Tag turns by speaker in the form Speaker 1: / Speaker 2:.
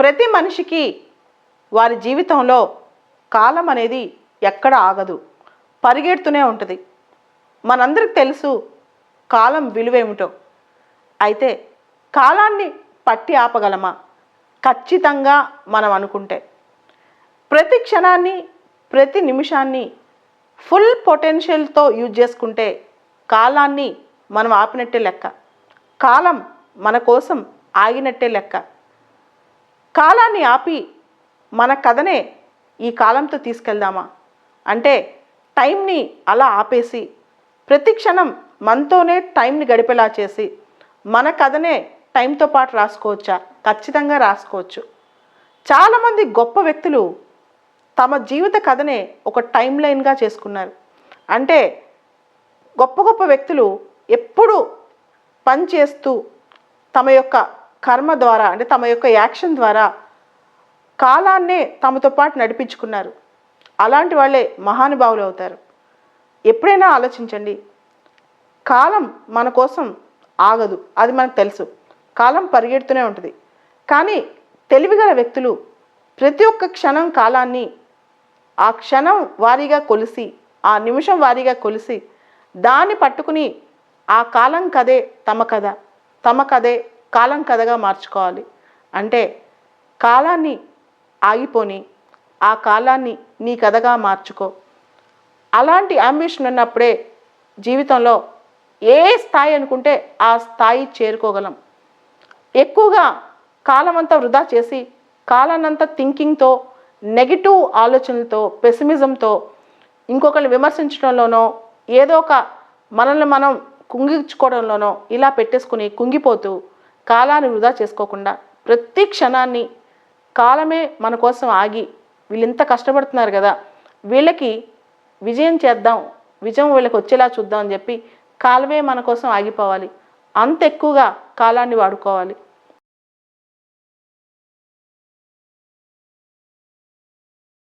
Speaker 1: ప్రతి మనిషికి వారి జీవితంలో కాలం అనేది ఎక్కడ ఆగదు, పరిగెడుతూనే ఉంటుంది. మనందరికి తెలుసు కాలం విలువేమిటో. అయితే కాలాన్ని పట్టి ఆపగలమా? ఖచ్చితంగా మనం అనుకుంటే. ప్రతి క్షణాన్ని, ప్రతి నిమిషాన్ని ఫుల్ పొటెన్షియల్తో యూజ్ చేసుకుంటే కాలాన్ని మనం ఆపినట్టే లెక్క. కాలం మన కోసం ఆగినట్టే లెక్క. కాలాన్ని ఆపి మన కథనే ఈ కాలంతో తీసుకెళ్దామా? అంటే టైంని అలా ఆపేసి ప్రతి క్షణం మనతోనే టైంని గడిపేలా చేసి మన కథనే టైంతో పాటు రాసుకోవచ్చా? ఖచ్చితంగా రాసుకోవచ్చు. చాలామంది గొప్ప వ్యక్తులు తమ జీవిత కథనే ఒక టైం లైన్గా చేసుకున్నారు. అంటే గొప్ప గొప్ప వ్యక్తులు ఎప్పుడూ పని చేస్తూ తమ యొక్క కర్మ ద్వారా, అంటే తమ యొక్క యాక్షన్ ద్వారా కాలాన్నే తమతో పాటు నడిపించుకున్నారు. అలాంటి వాళ్ళే మహానుభావులు అవుతారు. ఎప్పుడైనా ఆలోచించండి, కాలం మన కోసం ఆగదు, అది మనకు తెలుసు. కాలం పరిగెడుతూనే ఉంటుంది. కానీ తెలివిగల వ్యక్తులు ప్రతి ఒక్క క్షణం కాలాన్ని ఆ క్షణం వారీగా కొలిసి, ఆ నిమిషం వారీగా కొలిసి దాన్ని పట్టుకుని ఆ కాలం కథే తమ కథ, తమ కథే కాలం కథగా మార్చుకోవాలి. అంటే కాలాన్ని ఆగిపోని ఆ కాలాన్ని నీ కథగా మార్చుకో. అలాంటి అంబిషన్ ఉన్నప్పుడే జీవితంలో ఏ స్థాయి అనుకుంటే ఆ స్థాయి చేరుకోగలం. ఎక్కువగా కాలం అంతా వృధా చేసి కాలాన్నంతా థింకింగ్తో, నెగిటివ్ ఆలోచనలతో, పెసిమిజంతో, ఇంకొకరిని విమర్శించడంలోనో, ఏదో ఒక మనల్ని మనం కుంగించుకోవడంలోనో ఇలా పెట్టేసుకుని కుంగిపోతూ కాలాన్ని వృధా చేసుకోకుండా ప్రతి క్షణాన్ని కాలమే మన కోసం ఆగి వీళ్ళు ఇంత కష్టపడుతున్నారు కదా, వీళ్ళకి విజయం చేద్దాం, విజయం వీళ్ళకి వచ్చేలా చూద్దాం అని చెప్పి కాలమే మన కోసం ఆగిపోవాలి. అంత ఎక్కువగా కాలాన్ని వాడుకోవాలి.